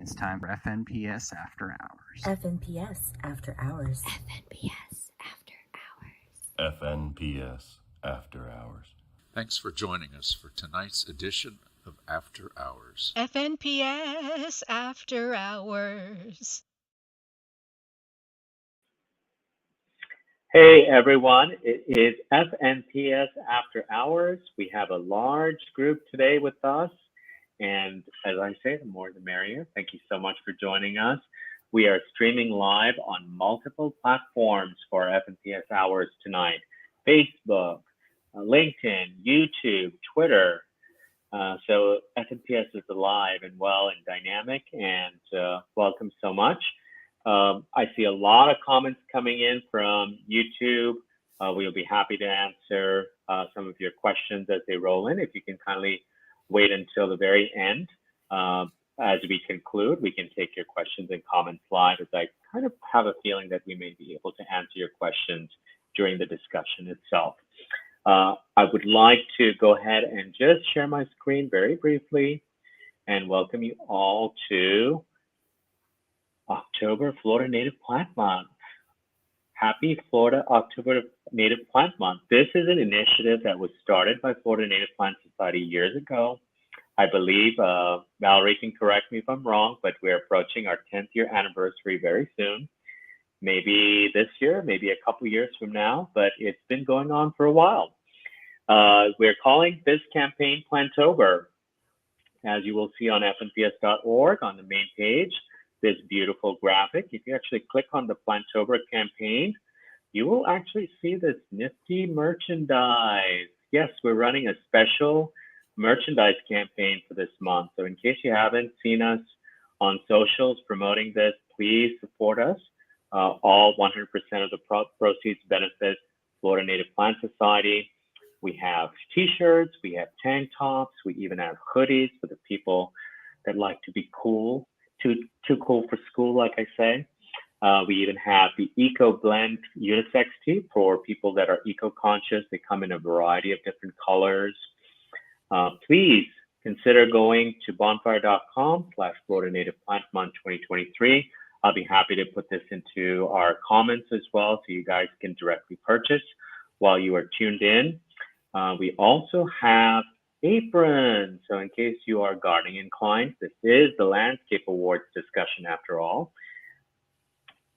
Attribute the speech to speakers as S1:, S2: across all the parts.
S1: It's time for FNPS After Hours.
S2: FNPS After Hours.
S3: FNPS After Hours.
S4: FNPS After Hours.
S5: Thanks for joining us for tonight's edition of After Hours.
S6: FNPS After Hours.
S7: Hey everyone, it is FNPS After Hours. We have a large group today with us, and as I say, the more the merrier. Thank you so much for joining us. We are streaming live on multiple platforms for FNPS Hours tonight: Facebook, LinkedIn, YouTube, Twitter. So FNPS is alive and well and dynamic, and welcome so much. I see a lot of comments coming in from YouTube. We'll be happy to answer some of your questions as they roll in. If you can kindly wait until the very end. As we conclude, we can take your questions and comments live, as I kind of have a feeling that we may be able to answer your questions during the discussion itself. I would like to go ahead and just share my screen very briefly and welcome you all to October Florida Native Plant Month. Happy Florida October Native Plant Month. This is an initiative that was started by Florida Native Plant Society years ago. I believe, Valerie can correct me if I'm wrong, but we're approaching our 10th year anniversary very soon. Maybe this year, maybe a couple years from now, but it's been going on for a while. We're calling this campaign Plantober. As you will see on fnps.org on the main page, this beautiful graphic. If you actually click on the Plantober campaign, you will actually see this nifty merchandise. Yes, we're running a special merchandise campaign for this month. So in case you haven't seen us on socials promoting this, please support us. All 100% of the proceeds benefit Florida Native Plant Society. We have t-shirts, we have tank tops, we even have hoodies for the people that like to be cool. Too cool for school, like I say. We even have the Eco Blend unisex tee for people that are eco-conscious. They come in a variety of different colors. Please consider going to bonfire.com/Florida Native Plant Month 2023. I'll be happy to put this into our comments as well, so you guys can directly purchase while you are tuned in. We also have aprons. So in case you are gardening inclined, this is the Landscape Awards discussion after all.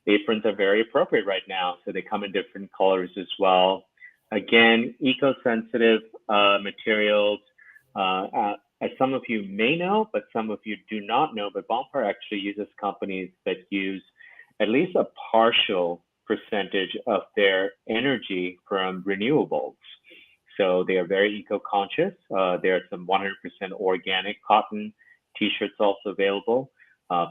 S7: Aprons are very appropriate right now, so they come in different colors as well. Again, eco-sensitive materials. As some of you may know, but some of you do not know, but Bonfire actually uses companies that use at least a partial percentage of their energy from renewables. So they are very eco-conscious. There are some 100% organic cotton t-shirts also available.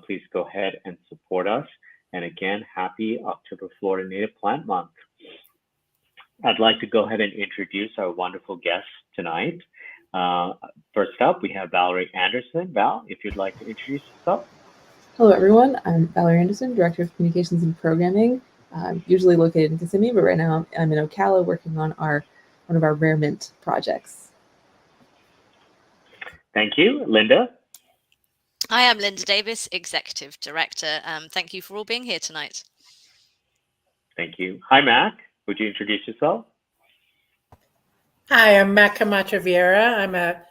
S7: Please go ahead and support us. And again, happy October Florida Native Plant Month. I'd like to go ahead and introduce our wonderful guests tonight. First up, we have Valerie Anderson. Val, if you'd like to introduce yourself.
S8: Hello, everyone. I'm Valerie Anderson, Director of Communications and Programming. I'm usually located in Kissimmee, but right now I'm in Ocala working on one of our Rare Mint projects.
S7: Thank you. Linda?
S9: I am Linda Davis, Executive Director. Thank you for all being here tonight.
S7: Thank you. Hi, Mac. Would you introduce yourself?
S10: Hi, I'm MAC Camacho-Viera. I'm a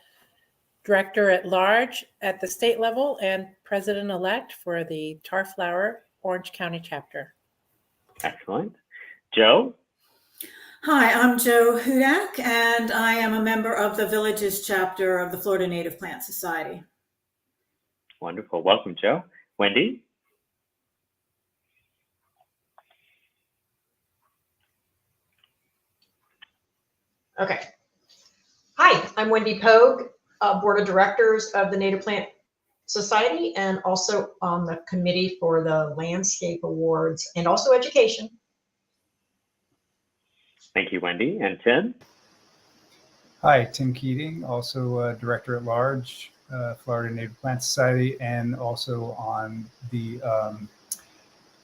S10: Director at Large at the state level and President-elect for the Tarflower Orange County chapter.
S7: Excellent. Joe?
S11: Hi, I'm Joe Hudak, and I am a member of the Villages chapter of the Florida Native Plant Society.
S7: Wonderful. Welcome, Joe. Wendy?
S12: Okay. Hi, I'm Wendy Poag, Board of Directors of the Native Plant Society, and also on the committee for the Landscape Awards and also education.
S7: Thank you, Wendy. And Tim?
S13: Hi, Tim Keating, also Director at Large, Florida Native Plant Society, and also on the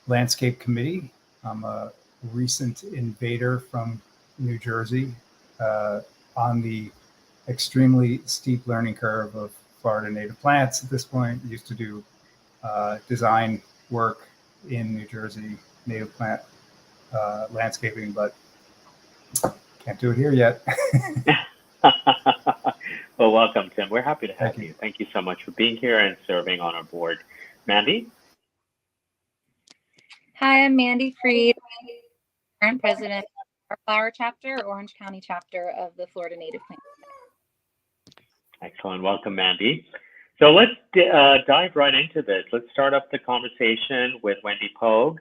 S13: Landscape Committee. I'm a recent invader from New Jersey on the extremely steep learning curve of Florida native plants at this point. Used to do design work in New Jersey, native plant landscaping, but can't do it here yet.
S7: Well, welcome, Tim. We're happy to have you. Thank you so much for being here and serving on our board. Mandy?
S14: Hi, I'm Mandy Freed, current president of Tarflower chapter, Orange County chapter of the Florida Native Plant.
S7: Excellent. Welcome, Mandy. So let's dive right into this. Let's start up the conversation with Wendy Poag,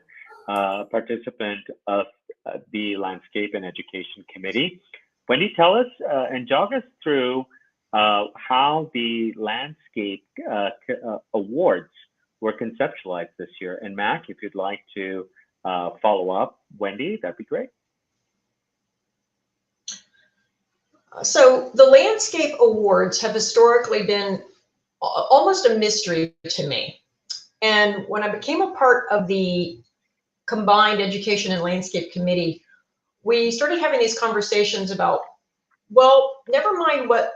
S7: participant of the Landscape and Education Committee. Wendy, tell us and jog us through how the Landscape Awards were conceptualized this year. And Mac, if you'd like to follow up, Wendy, that'd be great.
S12: So the Landscape Awards have historically been almost a mystery to me. And when I became a part of the combined Education and Landscape Committee, we started having these conversations about, well, never mind what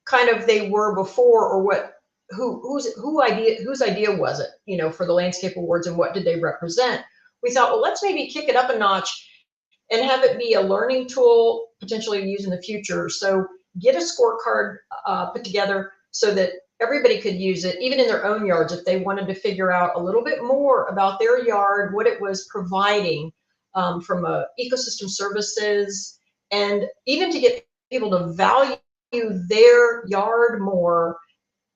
S12: kind of they were before or what whose idea was it, you know, for the Landscape Awards and what did they represent. We thought, well, let's maybe kick it up a notch and have it be a learning tool potentially used in the future. So get a scorecard put together so that everybody could use it, even in their own yards, if they wanted to figure out a little bit more about their yard, what it was providing from ecosystem services, and even to get people to value their yard more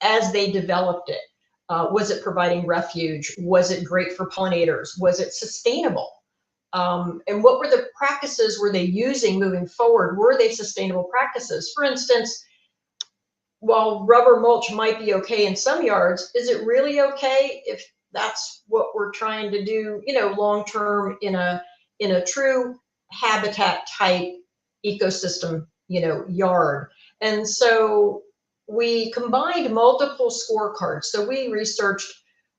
S12: as they developed it. Was it providing refuge? Was it great for pollinators? Was it sustainable? And what were the practices were they using moving forward? Were they sustainable practices? For instance, while rubber mulch might be okay in some yards, is it really okay if that's what we're trying to do, you know, long-term in a true habitat type ecosystem, you know, yard? And so we combined multiple scorecards. So we researched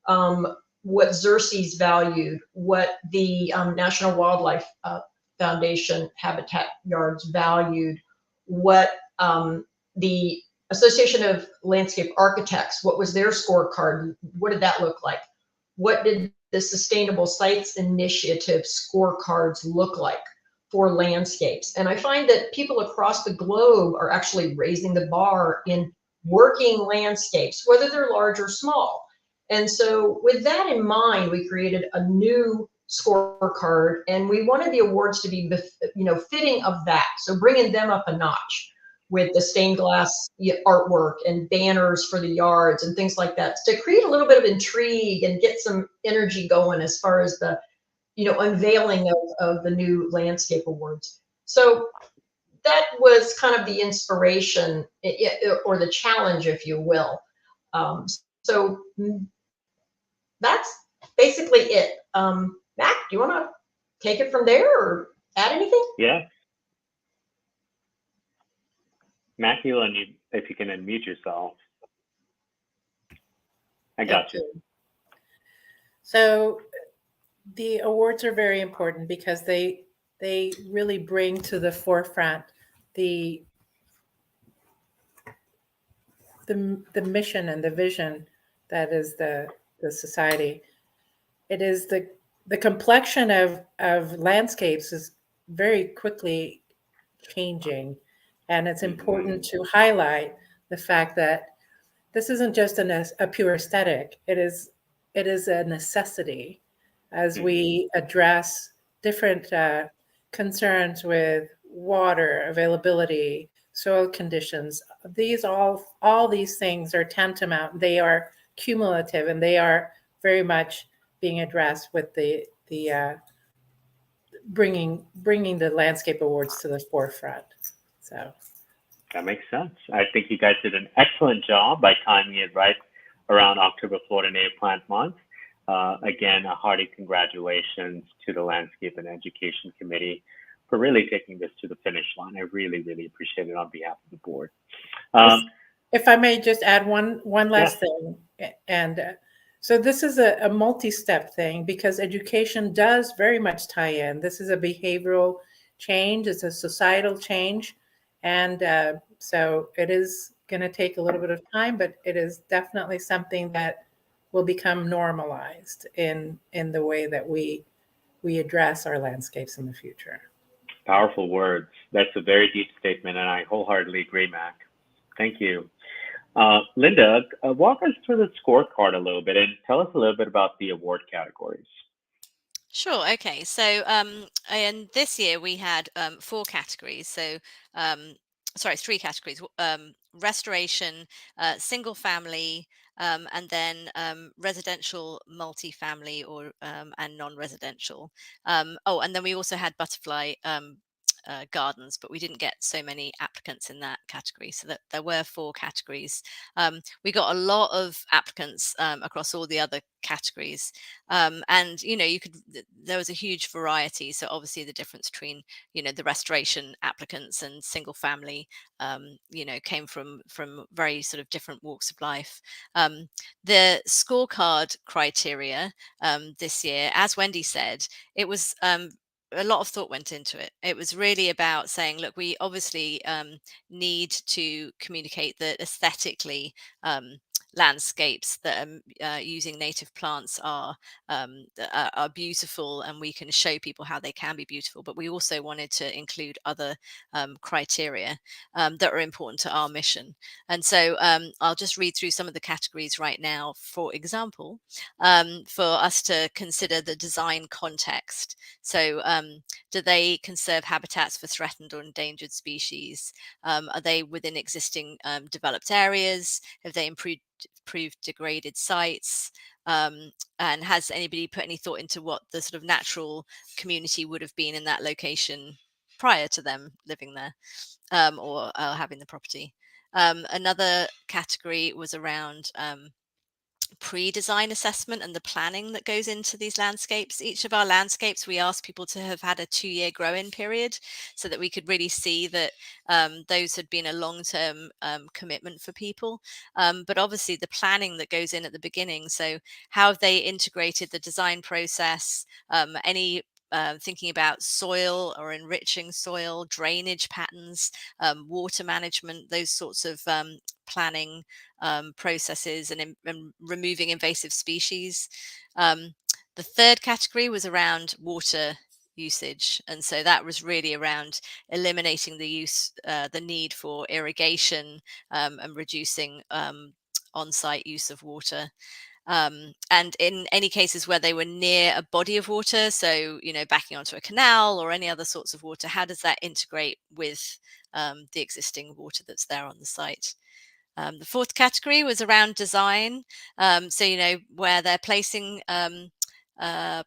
S12: what Xerces valued, what the National Wildlife Foundation habitat yards valued, what the Association of Landscape Architects, what was their scorecard? What did that look like? What did the Sustainable Sites Initiative scorecards look like for landscapes? And I find that people across the globe are actually raising the bar in working landscapes, whether they're large or small. And so with that in mind, we created a new scorecard, and we wanted the awards to be, you know, fitting of that. So bringing them up a notch with the stained glass artwork and banners for the yards and things like that, to create a little bit of intrigue and get some energy going as far as the, you know, unveiling of the new Landscape Awards. So that was kind of the inspiration or the challenge, if you will. So that's basically it. Mac, do you want to take it from there or add anything?
S7: Yeah. Mac, if you can unmute yourself. I got you.
S10: So the awards are very important because they really bring to the forefront the mission and the vision that is the society. It is the complexion of landscapes is very quickly changing, and it's important to highlight the fact that this isn't just a pure aesthetic. It is a necessity as we address different concerns with water availability, soil conditions. These all these things are tantamount. They are cumulative, and they are very much being addressed with the bringing the Landscape Awards to the forefront. So
S7: that makes sense. I think you guys did an excellent job by timing it right around October Florida Native Plant Month. Again, a hearty congratulations to the Landscape and Education Committee for really taking this to the finish line. I really, really appreciate it on behalf of the board.
S10: If I may just add one last thing. And so this is a multi-step thing because education does very much tie in. This is a behavioral change. It's a societal change. And so it is going to take a little bit of time, but it is definitely something that will become normalized in the way that we address our landscapes in the future.
S7: Powerful words. That's a very deep statement, and I wholeheartedly agree, Mac. Thank you. Linda, walk us through the scorecard a little bit and tell us a little bit about the award categories.
S9: Sure. Okay. So, and this year we had 4 categories. So, sorry, 3 categories: restoration, single family, and then residential, multifamily, or and non-residential. Oh, and then we also had butterfly gardens, but we didn't get so many applicants in that category. So that there were 4 categories. We got a lot of applicants across all the other categories, and there was a huge variety. So obviously the difference between the restoration applicants and single family came from very sort of different walks of life. The scorecard criteria this year, as Wendy said, it was a lot of thought went into it. It was really about saying, look, we obviously need to communicate that aesthetically landscapes that are using native plants are beautiful, and we can show people how they can be beautiful. But we also wanted to include other criteria that are important to our mission. And so I'll just read through some of the categories right now. For example, for us to consider the design context. So do they conserve habitats for threatened or endangered species? Are they within existing developed areas? Have they improved degraded sites? And has anybody put any thought into what the sort of natural community would have been in that location prior to them living there or having the property? Another category was around pre-design assessment and the planning that goes into these landscapes. Each of our landscapes, we asked people to have had a 2-year grow-in period so that we could really see that those had been a long-term commitment for people. But obviously the planning that goes in at the beginning. So how have they integrated the design process, any thinking about soil or enriching soil, drainage patterns, water management, those sorts of planning processes, and removing invasive species. The third category was around water usage, and so that was really around eliminating the need for irrigation and reducing on-site use of water. And in any cases where they were near a body of water, so backing onto a canal or any other sorts of water, how does that integrate with the existing water that's there on the site? The fourth category was around design. So where they're placing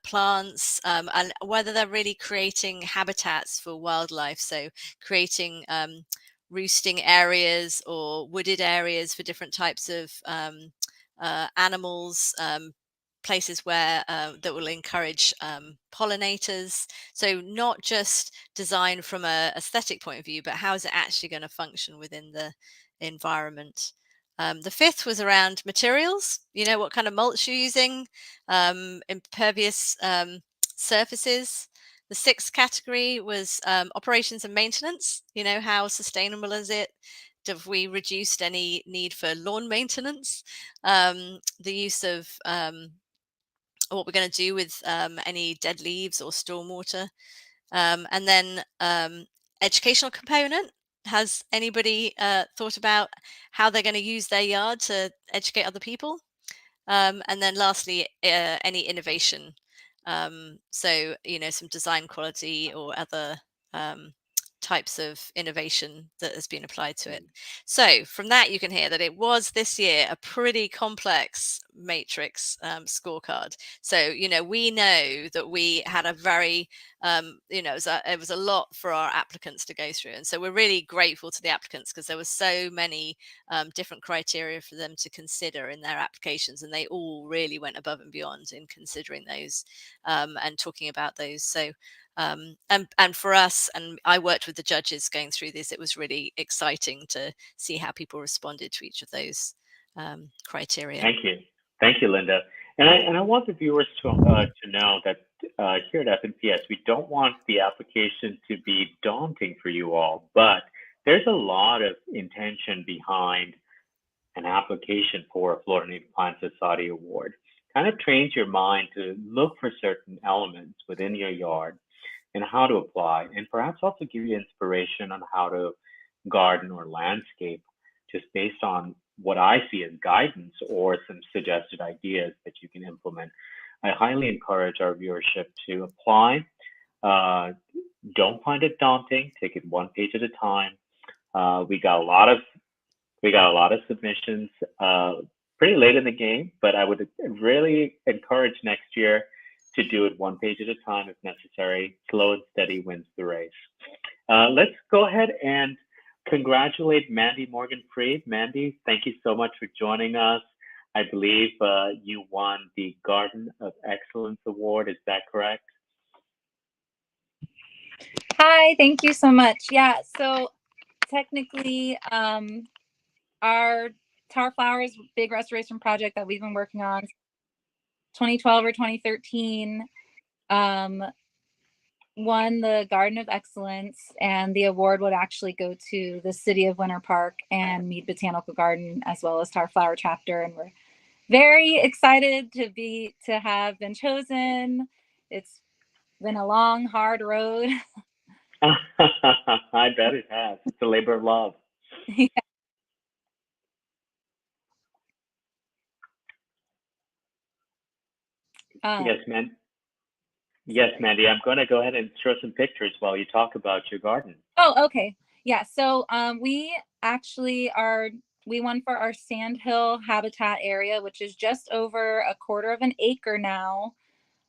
S9: plants and whether they're really creating habitats for wildlife. So creating roosting areas or wooded areas for different types of animals, places where that will encourage pollinators. So not just design from an aesthetic point of view, but how is it actually going to function within the environment? The fifth was around materials. What kind of mulch you're using, impervious surfaces. The sixth category was operations and maintenance. How sustainable is it? Have we reduced any need for lawn maintenance? The use of what we're going to do with any dead leaves or stormwater. And then educational component. Has anybody thought about how they're going to use their yard to educate other people? And then lastly, any innovation. So, some design quality or other types of innovation that has been applied to it. So from that, you can hear that it was this year a pretty complex matrix scorecard. So, we know that we had a very, it was a lot for our applicants to go through. And so we're really grateful to the applicants because there were so many different criteria for them to consider in their applications. And they all really went above and beyond in considering those and talking about those. So and for us, and I worked with the judges going through this, it was really exciting to see how people responded to each of those criteria.
S7: Thank you, Linda. And I want the viewers to know that here at FNPS, we don't want the application to be daunting for you all, but there's a lot of intention behind an application for a Florida Native Plant Society award kind of trains your mind to look for certain elements within your yard and how to apply, and perhaps also give you inspiration on how to garden or landscape just based on what I see as guidance or some suggested ideas that you can implement. I highly encourage our viewership to apply. Don't find it daunting. Take it one page at a time. We got a lot of submissions pretty late in the game, but I would really encourage next year to do it one page at a time if necessary. Slow and steady wins the race. Let's go ahead and congratulate Mandy Morgan-Freed. Mandy, thank you so much for joining us. I believe you won the Garden of Excellence Award. Is that correct?
S14: Hi, thank you so much. Yeah, so technically, our Tarflower's big restoration project that we've been working on 2012 or 2013 won the Garden of Excellence, and the award would actually go to the City of Winter Park and Mead Botanical Garden, as well as Tarflower chapter. And we're very excited to have been chosen. It's been a long, hard road.
S7: I bet it has. It's a labor of love.
S14: Yeah.
S7: Yes, man. Yes, Mandy, I'm going to go ahead and show some pictures while you talk about your garden.
S14: Oh, okay. Yeah. So we actually we won for our sandhill habitat area, which is just over a quarter of an acre now.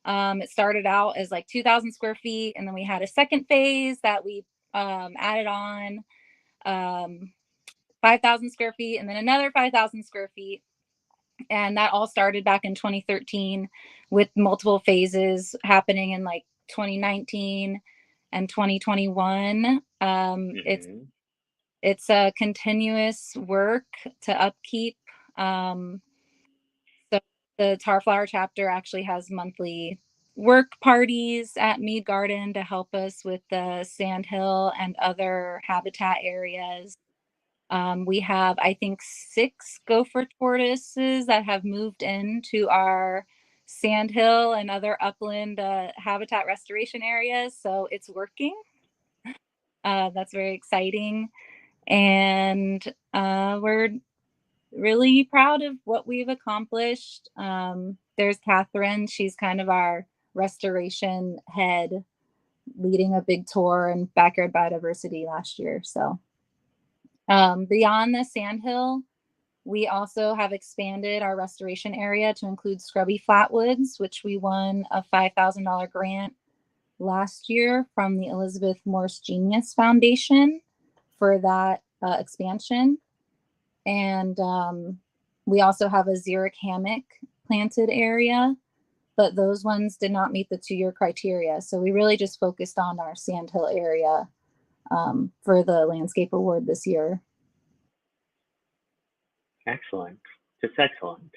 S14: It started out as like 2,000 square feet, and then we had a second phase that we added on 5,000 square feet, and then another 5,000 square feet. And that all started back in 2013 with multiple phases happening in like 2019 and 2021. It's a continuous work to upkeep. So the Tarflower chapter actually has monthly work parties at Mead Garden to help us with the sandhill and other habitat areas. We have, I think, 6 gopher tortoises that have moved into our sandhill and other upland habitat restoration areas. So it's working. That's very exciting. And we're really proud of what we've accomplished. There's Catherine. She's kind of our restoration head, leading a big tour in backyard biodiversity last year. So beyond the sandhill, we also have expanded our restoration area to include scrubby flatwoods, which we won a $5,000 grant last year from the Elizabeth Morse Genius Foundation for that expansion. And we also have a xeric hammock planted area, but those ones did not meet the 2-year criteria. So we really just focused on our sandhill area for the landscape award this year.
S7: Excellent. Just excellent.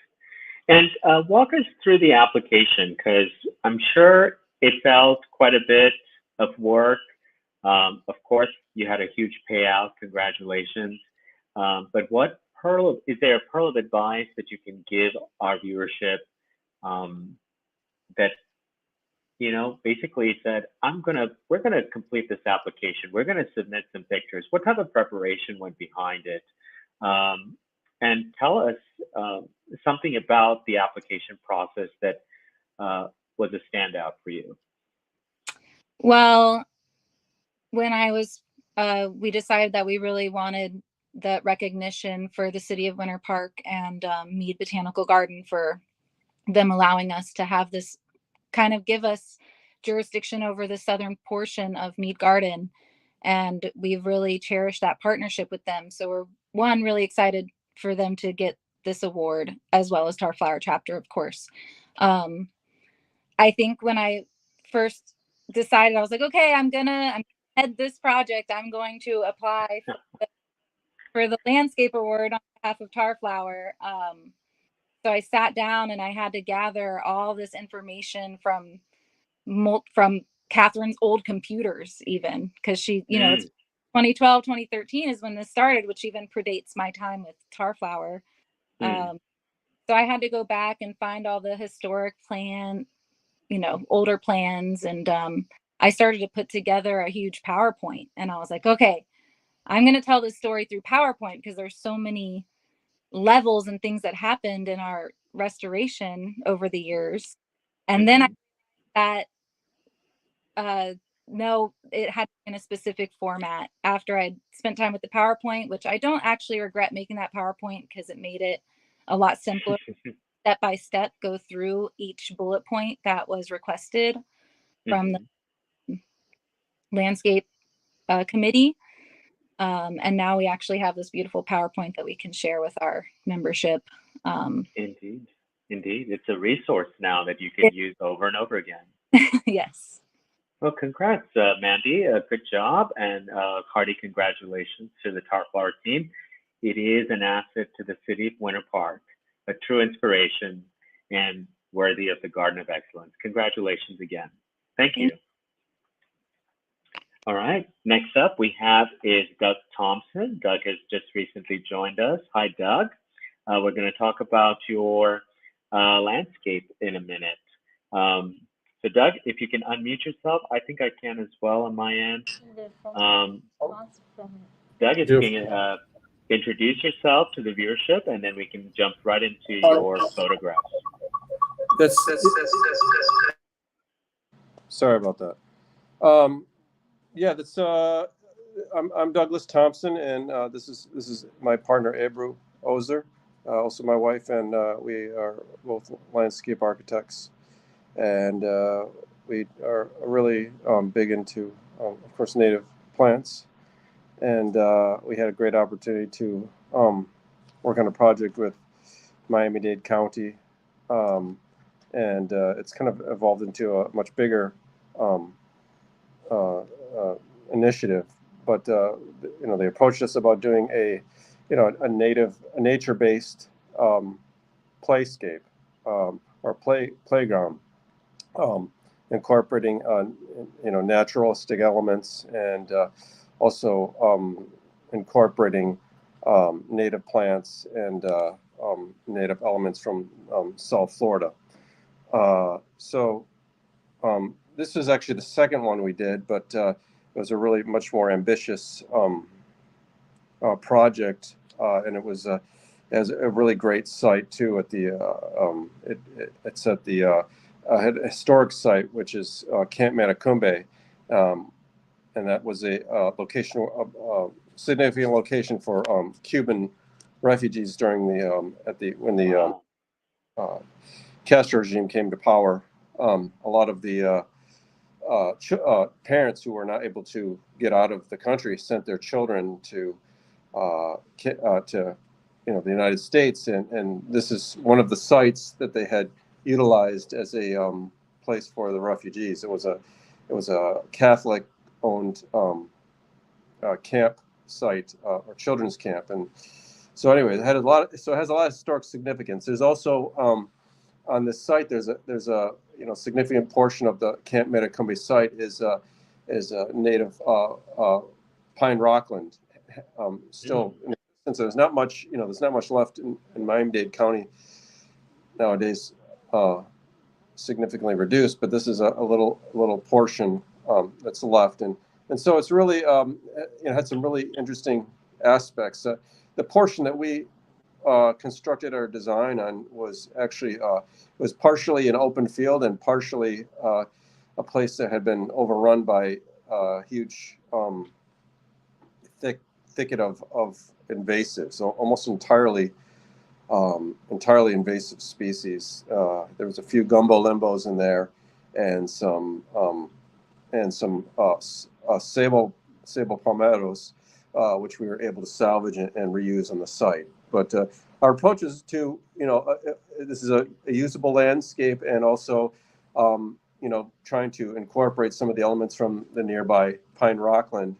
S7: And walk us through the application, because I'm sure it felt quite a bit of work. Of course, you had a huge payout. Congratulations. But is there a pearl of advice that you can give our viewership that, basically said, we're gonna complete this application. We're gonna submit some pictures. What type of preparation went behind it? And tell us something about the application process that was a standout for you.
S14: Well, when we decided that we really wanted the recognition for the City of Winter Park and Mead Botanical Garden for them allowing us to have this kind of give us jurisdiction over the southern portion of Mead Garden. And we've really cherished that partnership with them. So we're really excited for them to get this award, as well as Tarflower chapter, of course. I think when I first decided, I was like, okay, I'm gonna head this project. I'm going to apply for the landscape award on behalf of Tarflower. So I sat down and I had to gather all this information from Catherine's old computers, even because she, it's 2012, 2013 is when this started, which even predates my time with Tarflower. So I had to go back and find all the historic plan, older plans. And I started to put together a huge PowerPoint. And I was like, okay, I'm going to tell this story through PowerPoint because there's so many levels and things that happened in our restoration over the years. And then no, it had to be in a specific format after I'd spent time with the PowerPoint, which I don't actually regret making that PowerPoint because it made it a lot simpler. Step by step, go through each bullet point that was requested from the landscape committee. And now we actually have this beautiful PowerPoint that we can share with our membership.
S7: Indeed. It's a resource now that you can use over and over again.
S14: Yes.
S7: Well, congrats, Mandy. Good job. And hearty congratulations to the Tarflower team. It is an asset to the city of Winter Park, a true inspiration and worthy of the Garden of Excellence. Congratulations again. Thank you. All right. Next up we have is Doug Thompson. Doug has just recently joined us. Hi, Doug. We're going to talk about your landscape in a minute. So Doug, if you can unmute yourself, I think I can as well on my end. Doug, if you can introduce yourself to the viewership, and then we can jump right into your photographs.
S15: Sorry about that. I'm Douglas Thompson, and this is my partner Ebru Ozer, also my wife, and we are both landscape architects, and we are really big into, of course, native plants, and we had a great opportunity to work on a project with Miami-Dade County, and it's kind of evolved into a much bigger initiative, but they approached us about doing a nature-based playscape or playground, incorporating naturalistic elements, and also incorporating native plants and native elements from South Florida. This is actually the second one we did, but it was a really much more ambitious project, and it has a really great site too. At the it's at the historic site, which is Camp Matacumbe, and that was a location, significant location for Cuban refugees during when the Castro regime came to power. A lot of the parents who were not able to get out of the country sent their children to the United States, and this is one of the sites that they had utilized as a place for the refugees. It was a Catholic-owned camp site or children's camp, and so anyway, it has a lot of historic significance. There's also on this site, there's a significant portion of the Camp Matacumbe site is a native pine rockland. Still, since there's not much left in Miami-Dade County nowadays, significantly reduced. But this is a little portion that's left, and so it's really had some really interesting aspects. The portion that we constructed our design on was actually was partially an open field and partially a place that had been overrun by a huge thicket of invasives, almost entirely invasive species. There was a few gumbo limbos in there, and some sable palmettos, which we were able to salvage and reuse on the site. But our approach is to, this is a usable landscape, and also, trying to incorporate some of the elements from the nearby pine rockland,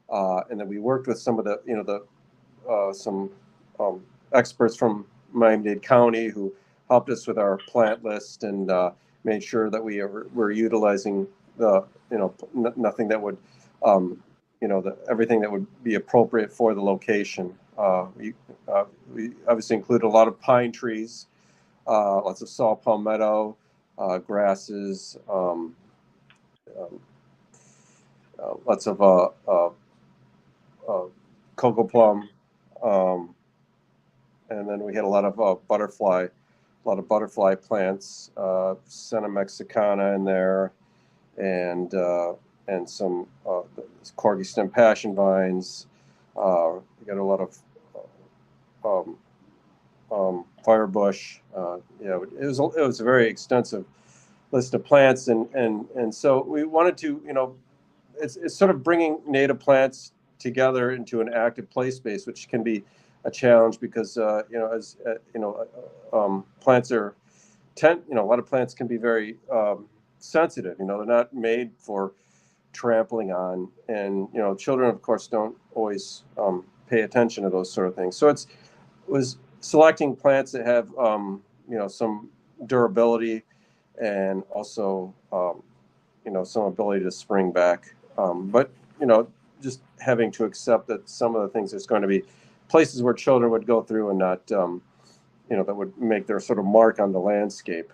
S15: and then we worked with some of the, some experts from Miami-Dade County who helped us with our plant list and made sure that we were utilizing the, nothing that would, everything that would be appropriate for the location. We obviously included a lot of pine trees, lots of saw palmetto, grasses, lots of cocoa plum, and then we had a lot of butterfly plants, Senna mexicana in there, and some corgi stem passion vines. We got a lot of firebush. It was a very extensive list of plants, and so we wanted to, it's sort of bringing native plants together into an active play space, which can be a challenge because plants are a lot of plants can be very sensitive. They're not made for trampling on, and children of course don't always pay attention to those sort of things. So it was selecting plants that have some durability and also some ability to spring back, but just having to accept that some of the things, there's going to be places where children would go through and not that would make their sort of mark on the landscape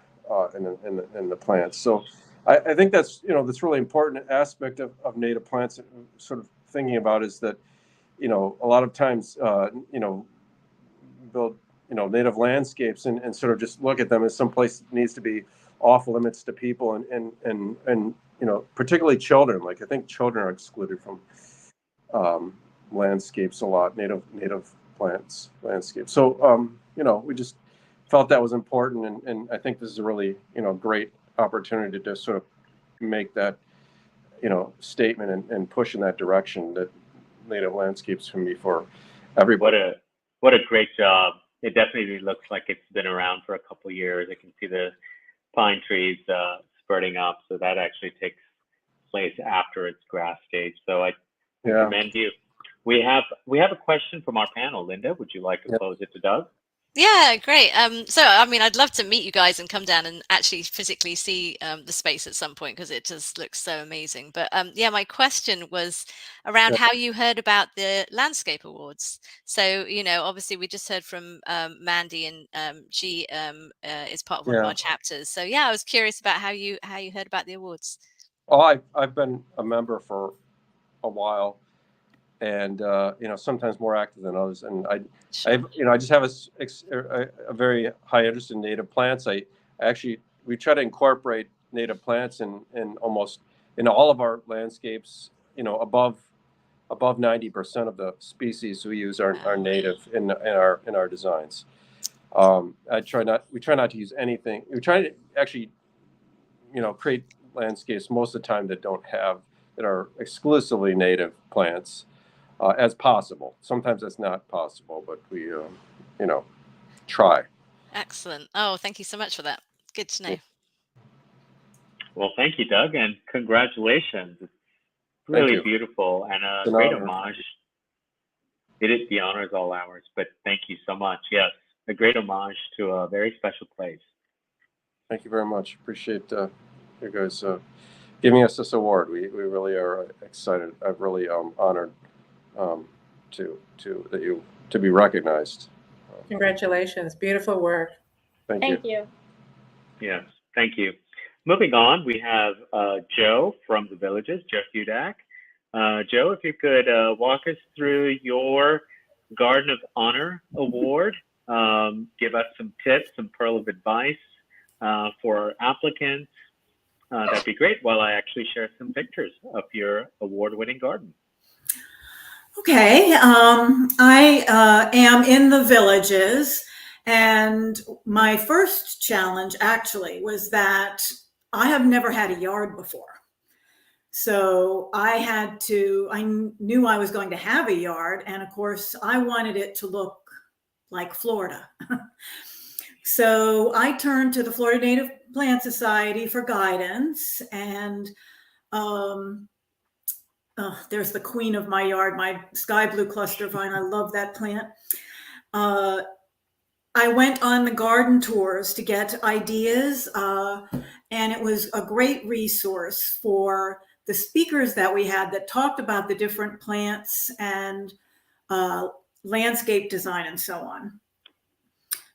S15: in the plants. So I think that's really important aspect of native plants, sort of thinking about, is that a lot of times build native landscapes and sort of just look at them as some place that needs to be off limits to people and particularly children. Like, I think children are excluded from landscapes a lot, native plants landscapes. So we just felt that was important, and I think this is a really great opportunity to sort of make that statement and push in that direction, that native landscapes can be for everybody.
S7: What a great job. It definitely looks like it's been around for a couple of years. I can see the pine trees spurting up, so that actually takes place after its grass stage. So I commend you. We have a question from our panel. Linda, would you like to pose it to Doug?
S9: Yeah, great. So, I mean, I'd love to meet you guys and come down and actually physically see the space at some point, because it just looks so amazing. But my question was around how you heard about the Landscape Awards. So, obviously we just heard from Mandy, and she is part of one of our chapters. So, I was curious about how you heard about the awards.
S15: Oh, I've been a member for a while, and sometimes more active than others. And I just have a very high interest in native plants. We try to incorporate native plants in almost in all of our landscapes. Above 90% of the species we use are native in our designs. We try not to use anything. We try to actually create landscapes most of the time that are exclusively native plants. As possible. Sometimes that's not possible, but we, try.
S9: Excellent. Oh, thank you so much for that. Good to know.
S7: Well, thank you, Doug, and congratulations. It's really beautiful and a great homage. The honor is all ours, but thank you so much. Yes, a great homage to a very special place.
S15: Thank you very much. Appreciate you guys giving us this award. We really are excited. I'm really honored to be recognized.
S10: Congratulations. Beautiful work.
S15: Thank you.
S7: Yes, thank you. Moving on, we have Joe from the Villages, Joe Hudak. Joe, if you could walk us through your Garden of Honor Award, give us some tips, some pearl of advice for our applicants. That'd be great, while I actually share some pictures of your award-winning garden.
S11: Okay, I am in the Villages, and my first challenge actually was that I have never had a yard before. So I knew I was going to have a yard, and of course I wanted it to look like Florida. So I turned to the Florida Native Plant Society for guidance, and there's the queen of my yard, my sky blue cluster vine. I love that plant. I went on the garden tours to get ideas, and it was a great resource for the speakers that we had that talked about the different plants and landscape design and so on.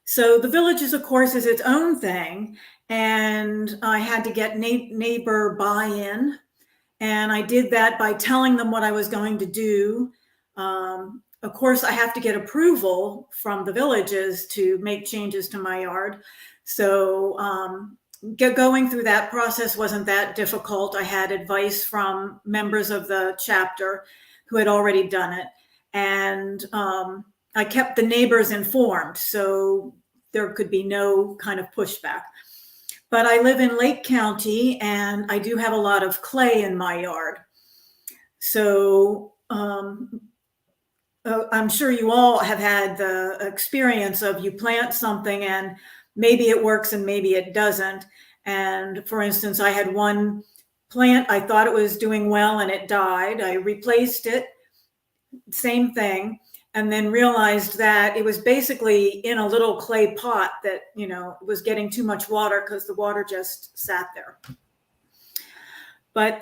S11: So the Villages, of course, is its own thing. And I had to get neighbor buy-in. And I did that by telling them what I was going to do. Of course, I have to get approval from the Villages to make changes to my yard. So going through that process wasn't that difficult. I had advice from members of the chapter who had already done it. And I kept the neighbors informed, so there could be no kind of pushback. But I live in Lake County, and I do have a lot of clay in my yard. So I'm sure you all have had the experience of you plant something and maybe it works and maybe it doesn't. And for instance, I had one plant, I thought it was doing well and it died. I replaced it, same thing, and then realized that it was basically in a little clay pot that, you know, was getting too much water because the water just sat there. But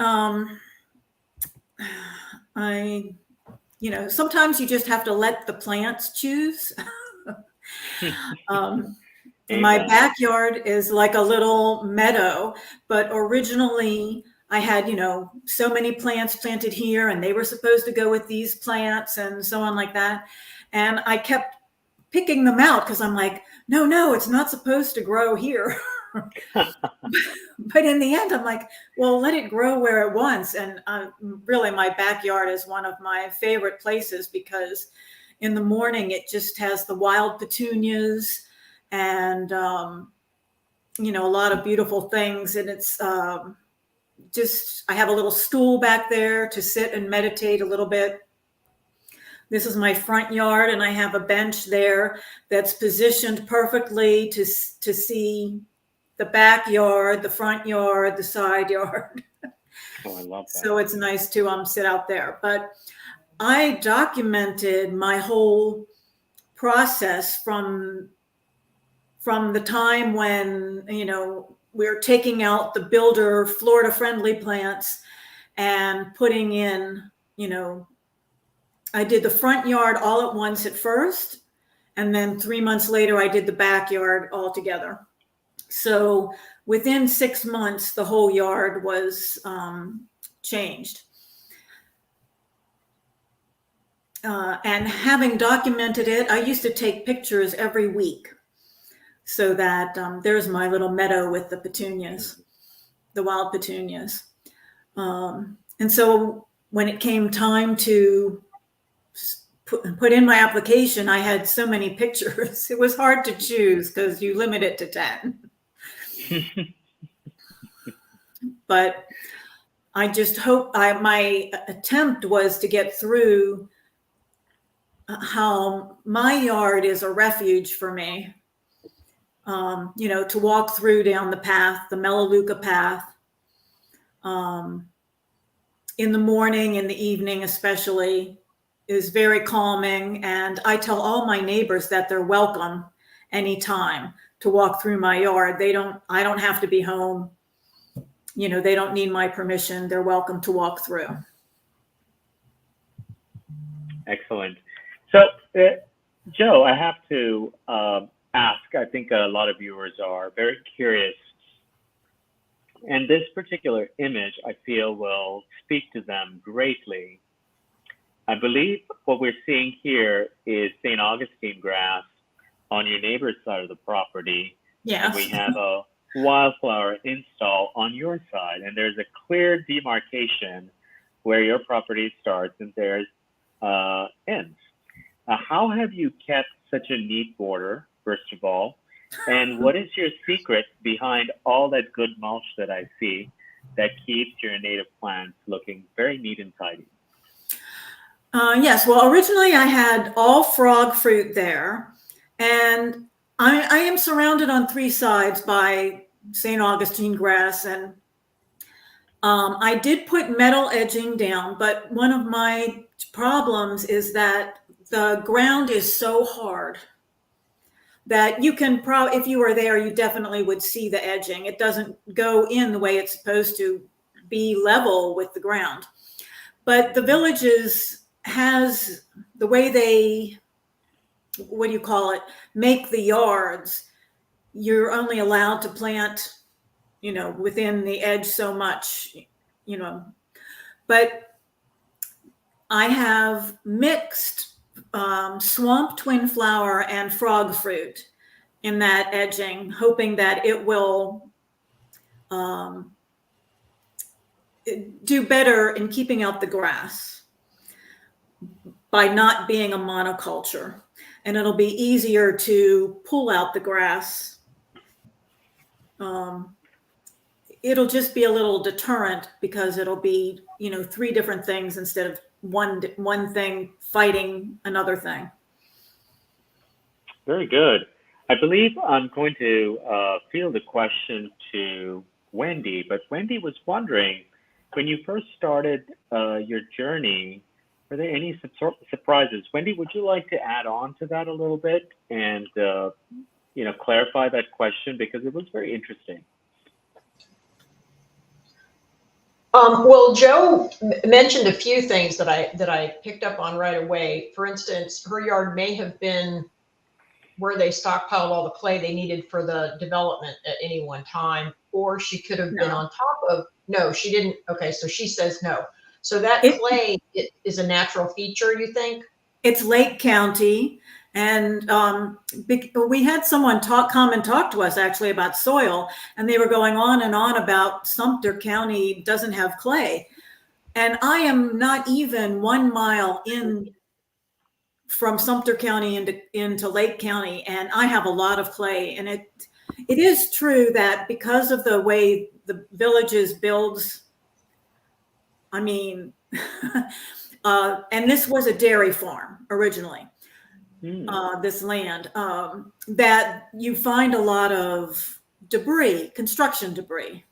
S11: you know, sometimes you just have to let the plants choose. My backyard is like a little meadow, but originally I had, you know, so many plants planted here and they were supposed to go with these plants and so on like that. And I kept picking them out because I'm like, no, it's not supposed to grow here. But in the end, I'm like, well, let it grow where it wants. And really, my backyard is one of my favorite places because in the morning, it just has the wild petunias and, you know, a lot of beautiful things. And it's just, I have a little stool back there to sit and meditate a little bit. This is my front yard, and I have a bench there that's positioned perfectly to see the backyard, the front yard, the side yard.
S7: Oh, I love that.
S11: So it's nice to sit out there. But I documented my whole process from the time when, you know, we're taking out the builder Florida friendly plants and putting in, you know, I did the front yard all at once at first. And then 3 months later, I did the backyard all together. So within 6 months, the whole yard was changed. And having documented it, I used to take pictures every week so that there's my little meadow with the petunias, the wild petunias. And so when it came time to put in my application, I had so many pictures. It was hard to choose because you limit it to 10. But I just hope my attempt was to get through how my yard is a refuge for me. You know, to walk through down the path, the Melaleuca path, in the morning, in the evening especially, is very calming. And I tell all my neighbors that they're welcome anytime to walk through my yard. I don't have to be home. You know, they don't need my permission. They're welcome to walk through.
S7: Excellent. So, Joe, I have to ask, I think a lot of viewers are very curious. And this particular image, I feel, will speak to them greatly. I believe what we're seeing here is St. Augustine grass on your neighbor's side of the property.
S11: Yes.
S7: And we have a wildflower install on your side. And there's a clear demarcation where your property starts and theirs ends. How have you kept such a neat border, first of all? And what is your secret behind all that good mulch that I see that keeps your native plants looking very neat and tidy?
S11: Yes, well, originally I had all frog fruit there, and I am surrounded on 3 sides by St. Augustine grass, and I did put metal edging down, but one of my problems is that the ground is so hard that you can probably, if you were there, you definitely would see the edging. It doesn't go in the way it's supposed to be level with the ground. But the Villages has the way they what do you call it, make the yards, you're only allowed to plant, within the edge so much, but I have mixed swamp twin flower and frog fruit in that edging, hoping that it will do better in keeping out the grass by not being a monoculture. And it'll be easier to pull out the grass. It'll just be a little deterrent because it'll be, 3 different things instead of one thing fighting another thing.
S7: Very good. I believe I'm going to field a question to Wendy, but Wendy was wondering, when you first started your journey, were there any surprises? Wendy, would you like to add on to that a little bit and, clarify that question, because it was very interesting.
S12: Well, Joe mentioned a few things that I picked up on right away. For instance, her yard may have been where they stockpiled all the clay they needed for the development at any one time, or she could have been on top of. No, she didn't. Okay, so she says no. So that clay is a natural feature, you think?
S11: It's Lake County. And we had someone come and talk to us actually about soil, and they were going on and on about Sumter County doesn't have clay. And I am not even 1 mile in from Sumter County into Lake County, and I have a lot of clay. And it is true that because of the way the Villages builds, and this was a dairy farm originally. This land, that you find a lot of debris, construction debris,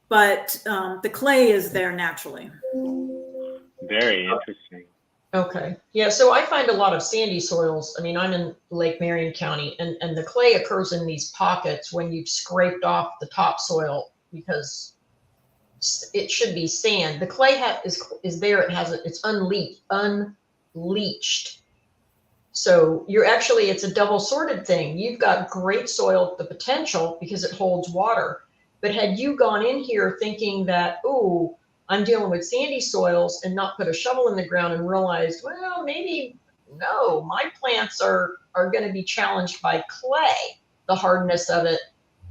S11: but the clay is there naturally.
S7: Very interesting.
S12: Okay. Yeah. So I find a lot of sandy soils. I'm in Lake Marion County, and the clay occurs in these pockets when you've scraped off the topsoil because it should be sand. The clay is there. It's unleached. So it's a double sorted thing. You've got great soil, the potential, because it holds water. But had you gone in here thinking that, oh, I'm dealing with sandy soils, and not put a shovel in the ground and realized, well, maybe no, my plants are going to be challenged by clay, the hardness of it.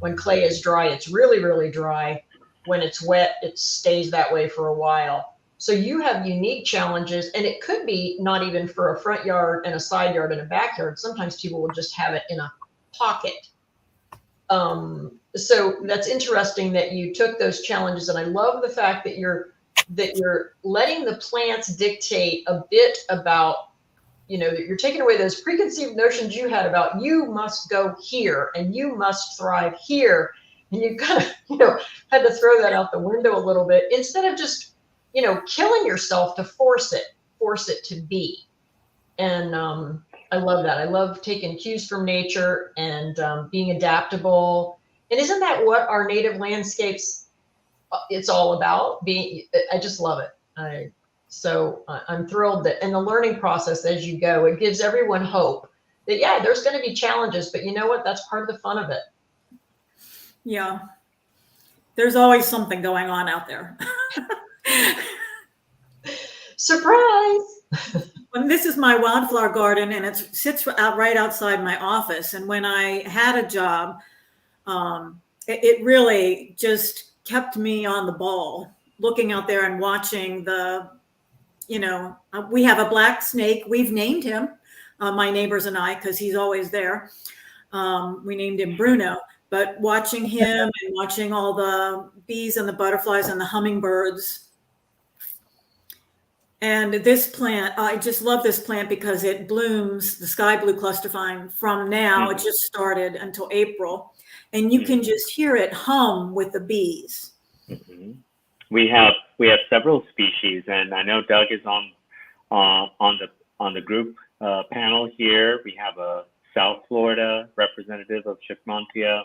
S12: When clay is dry, it's really, really dry. When it's wet, it stays that way for a while. So you have unique challenges, and it could be not even for a front yard and a side yard and a backyard. Sometimes people will just have it in a pocket. So that's interesting that you took those challenges, and I love the fact that you're letting the plants dictate a bit about, that you're taking away those preconceived notions you had about you must go here and you must thrive here, and you kind of had to throw that out the window a little bit instead of just killing yourself to force it to be. And I love that. I love taking cues from nature and being adaptable. And isn't that what our native landscapes, it's all about? I just love it. So I'm thrilled that in the learning process as you go, it gives everyone hope that, yeah, there's going to be challenges, but you know what? That's part of the fun of it.
S11: Yeah. There's always something going on out there.
S12: Surprise!
S11: And this is my wildflower garden, and it sits right outside my office. And when I had a job, it really just kept me on the ball, looking out there and watching we have a black snake. We've named him, my neighbors and I, because he's always there. We named him Bruno. But watching him and watching all the bees and the butterflies and the hummingbirds. And this plant, I just love this plant because it blooms, the sky blue cluster vine, from now. It just started until April. And you can just hear it hum with the bees.
S7: Mm-hmm. We have several species, and I know Doug is on the group panel here. We have a South Florida representative of Jacquemontia.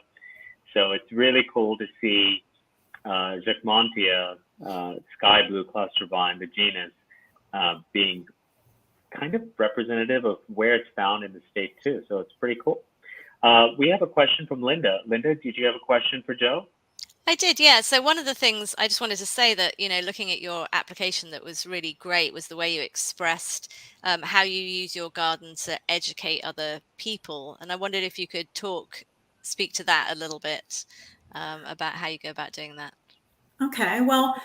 S7: So it's really cool to see Jacquemontia, sky blue cluster vine, the genus, being kind of representative of where it's found in the state too. So it's pretty cool. We have a question from Linda. Linda, did you have a question for Joe?
S9: I did, yeah. So one of the things I just wanted to say that, you know, looking at your application that was really great was the way you expressed how you use your garden to educate other people. And I wondered if you could speak to that a little bit about how you go about doing that.
S11: Okay, well,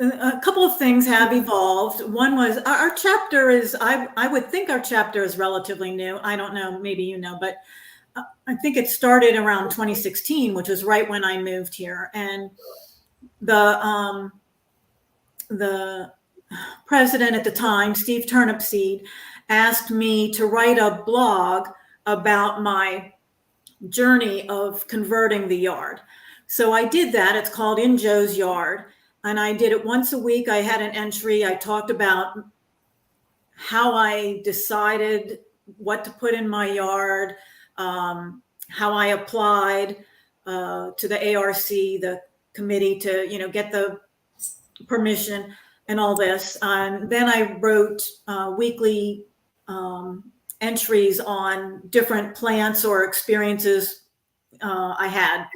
S11: a couple of things have evolved. One was our chapter is, I would think our chapter is relatively new. I don't know, maybe you know, but I think it started around 2016, which was right when I moved here. And the president at the time, Steve Turnipseed, asked me to write a blog about my journey of converting the yard. So I did that. It's called In Joe's Yard. And I did it once a week. I had an entry. I talked about how I decided what to put in my yard, how I applied to the ARC, the committee, to, you know, get the permission and all this. And then I wrote weekly entries on different plants or experiences I had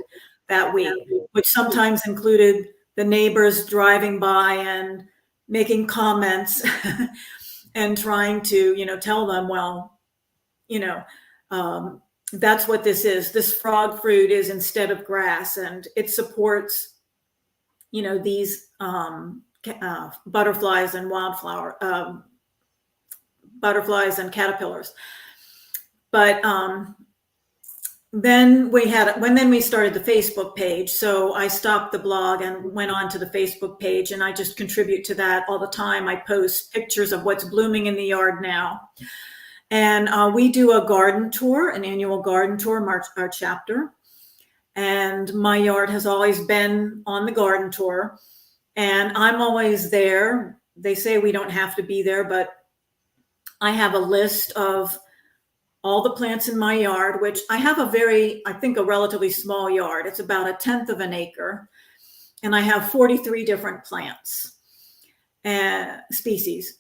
S11: that week, which sometimes included the neighbors driving by and making comments and trying to, you know, tell them, well, you know, that's what this is. This frog fruit is instead of grass, and it supports, you know, these butterflies and wildflower, butterflies and caterpillars. But then we started the Facebook page. So I stopped the blog and went on to the Facebook page, and I just contribute to that all the time. I post pictures of what's blooming in the yard now. And we do a garden tour, an annual garden tour, our chapter. And my yard has always been on the garden tour. And I'm always there. They say we don't have to be there, but I have a list of all the plants in my yard, which I have I think a relatively small yard. It's about 1/10 of an acre. And I have 43 different plants and species.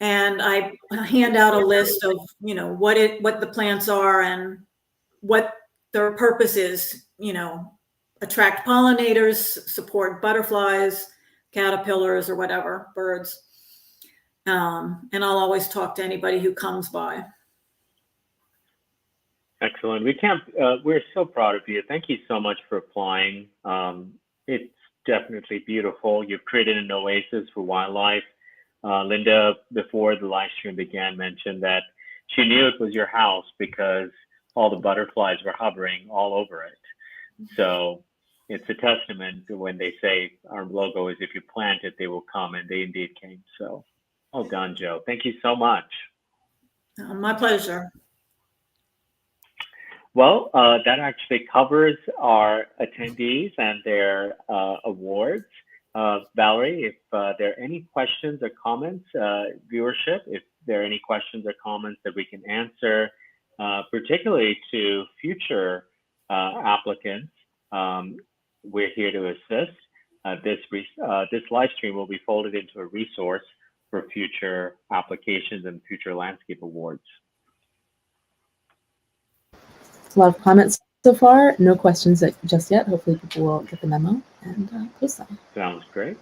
S11: And I hand out a list of, you know, what the plants are and what their purpose is, you know, attract pollinators, support butterflies, caterpillars, or whatever, birds. And I'll always talk to anybody who comes by.
S7: Excellent. We're so proud of you. Thank you so much for applying. It's definitely beautiful. You've created an oasis for wildlife. Linda, before the live stream began, mentioned that she knew it was your house because all the butterflies were hovering all over it. So it's a testament to when they say our logo is, if you plant it, they will come, and they indeed came. So well done, Joe. Thank you so much.
S11: My pleasure.
S7: Well, that actually covers our attendees and their awards. Valerie, if there are any questions or comments, viewership, if there are any questions or comments that we can answer, particularly to future applicants, we're here to assist. This live stream will be folded into a resource for future applications and future landscape awards.
S8: A lot of comments so far. No questions just yet. Hopefully people will get the memo and post them.
S7: Sounds great.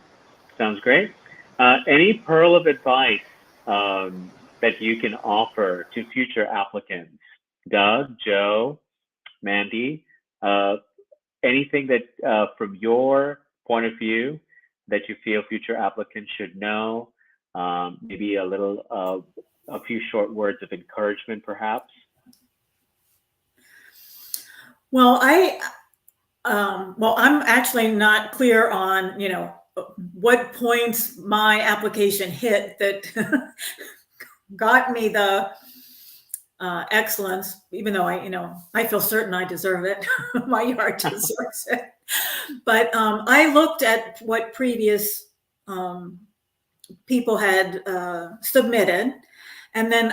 S7: Sounds great. Any pearl of advice that you can offer to future applicants? Doug, Joe, Mandy, anything that from your point of view that you feel future applicants should know? Maybe a few short words of encouragement, perhaps?
S11: Well, I'm actually not clear on, you know, what points my application hit that got me the excellence, even though I feel certain I deserve it. My yard deserves it. But I looked at what previous people had submitted. And then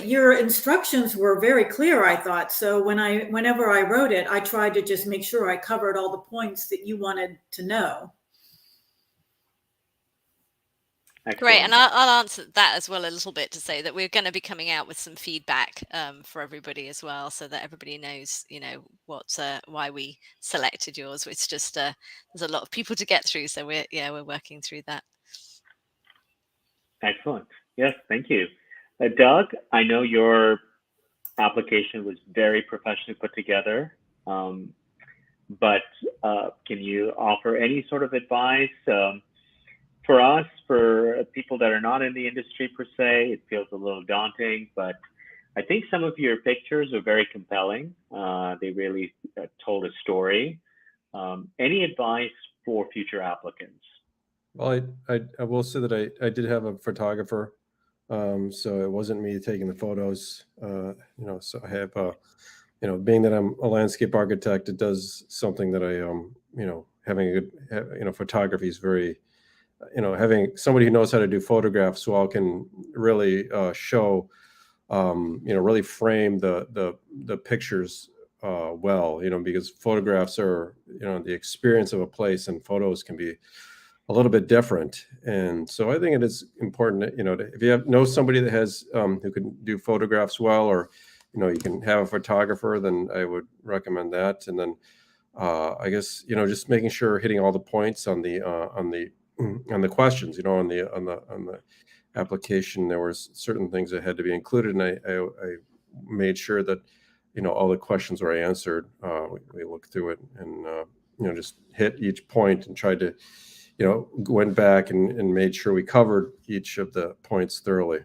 S11: your instructions were very clear, I thought. So whenever I wrote it, I tried to just make sure I covered all the points that you wanted to know.
S9: Great, and
S7: Excellent.
S9: I'll answer that as well a little bit to say that we're going to be coming out with some feedback for everybody as well, so that everybody knows, what why we selected yours. It's just there's a lot of people to get through, so we're working through that.
S7: Excellent. Yes, thank you. Doug, I know your application was very professionally put together, but can you offer any sort of advice? For us, for people that are not in the industry per se, it feels a little daunting, but I think some of your pictures are very compelling. They really told a story. Any advice for future applicants?
S15: Well, I will say that I did have a photographer, so it wasn't me taking the photos. So I have, being that I'm a landscape architect, it does something that having a good, photography is very, having somebody who knows how to do photographs well can really show, really frame the pictures well, because photographs are, the experience of a place, and photos can be a little bit different. And so I think it is important, if you know somebody that has, who can do photographs well, or, you can have a photographer, then I would recommend that. And then I guess, just making sure hitting all the points on the questions, on the application, there were certain things that had to be included. And I made sure that, all the questions were answered. We looked through it and, just hit each point and tried to, went back and made sure we covered each of the points thoroughly,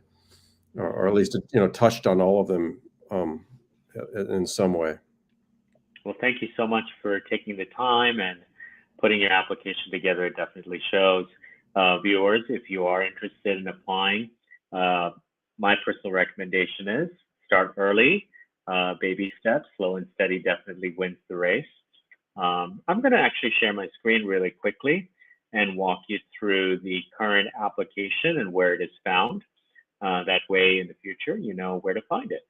S15: or at least, touched on all of them in some way.
S7: Well, thank you so much for taking the time and putting your application together. It definitely shows. Viewers, if you are interested in applying, my personal recommendation is start early, baby steps, slow and steady definitely wins the race. I'm going to actually share my screen really quickly and walk you through the current application and where it is found. That way in the future, you know where to find it.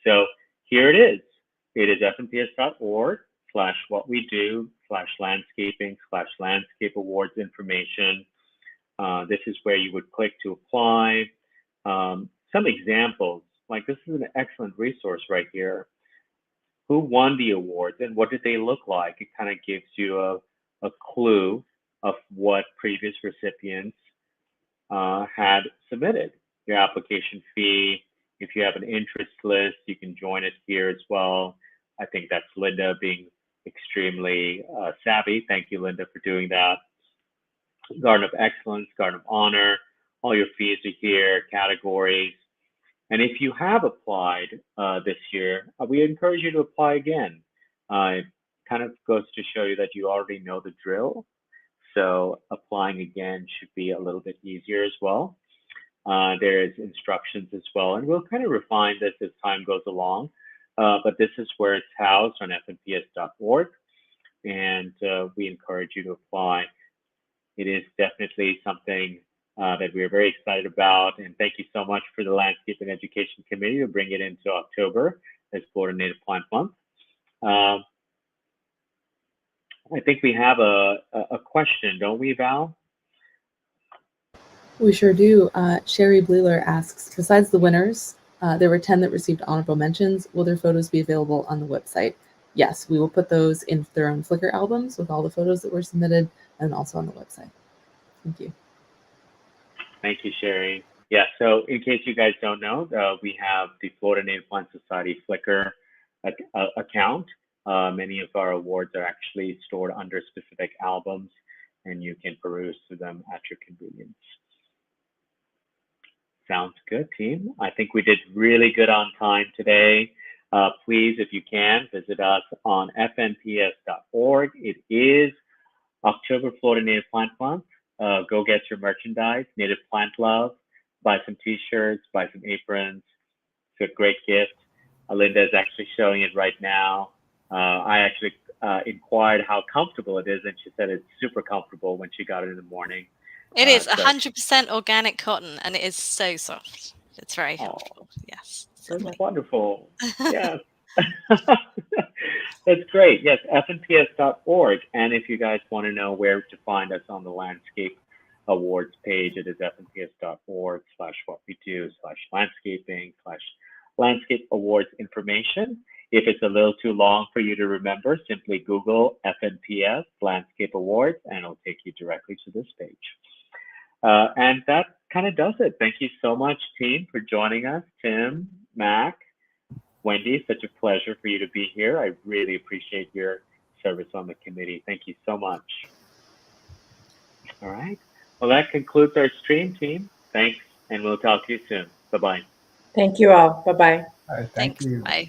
S7: So here it is. It is fnps.org/what-we-do/landscaping/landscape awards information. This is where you would click to apply. Some examples, like this is an excellent resource right here. Who won the awards and what did they look like? It kind of gives you a clue of what previous recipients had submitted. Your application fee. If you have an interest list, you can join it here as well. I think that's Linda being extremely savvy. Thank you, Linda, for doing that. Garden of Excellence, Garden of Honor, all your fees are here, categories. And if you have applied this year, we encourage you to apply again. It kind of goes to show you that you already know the drill. So applying again should be a little bit easier as well. There's instructions as well, and we'll kind of refine this as time goes along. But this is where it's housed on FNPS.org, and we encourage you to apply. It is definitely something that we're very excited about, and thank you so much for the Landscape and Education Committee to bring it into October as Florida Native Plant Month. I think we have a question, don't we, Val?
S8: We sure do. Sherry Bleeler asks, besides the winners, there were 10 that received honorable mentions. Will their photos be available on the website? Yes, we will put those in their own Flickr albums with all the photos that were submitted, and also on the website. Thank you.
S7: Thank you, Sherry. Yeah, so in case you guys don't know, we have the Florida Native Plant Society Flickr account. Many of our awards are actually stored under specific albums, and you can peruse through them at your convenience. Sounds good, team. I think we did really good on time today. Please, if you can, visit us on fnps.org. It is October Florida Native Plant Month. Go get your merchandise, Native Plant Love. Buy some t-shirts, buy some aprons. It's a great gift. Linda is actually showing it right now. I actually inquired how comfortable it is, and she said it's super comfortable when she got it in the morning.
S9: It is 100% organic cotton, and it is so soft. It's very helpful. Yes.
S7: That's wonderful. Yes. That's great. Yes, fnps.org. And if you guys want to know where to find us on the landscape awards page. It is fnps.org/what-we-do/landscaping/landscape awards information. If it's a little too long for you to remember, simply Google FNPS Landscape Awards and it'll take you directly to this page. And that kind of does it. Thank you so much, team, for joining us. Tim, Mac, Wendy, such a pleasure for you to be here. I really appreciate your service on the committee. Thank you so much. All right. Well, that concludes our stream, team. Thanks, and we'll talk to you soon. Bye-bye.
S10: Thank you all. Bye-bye.
S13: All right,
S9: Thanks.
S13: you.
S9: Bye.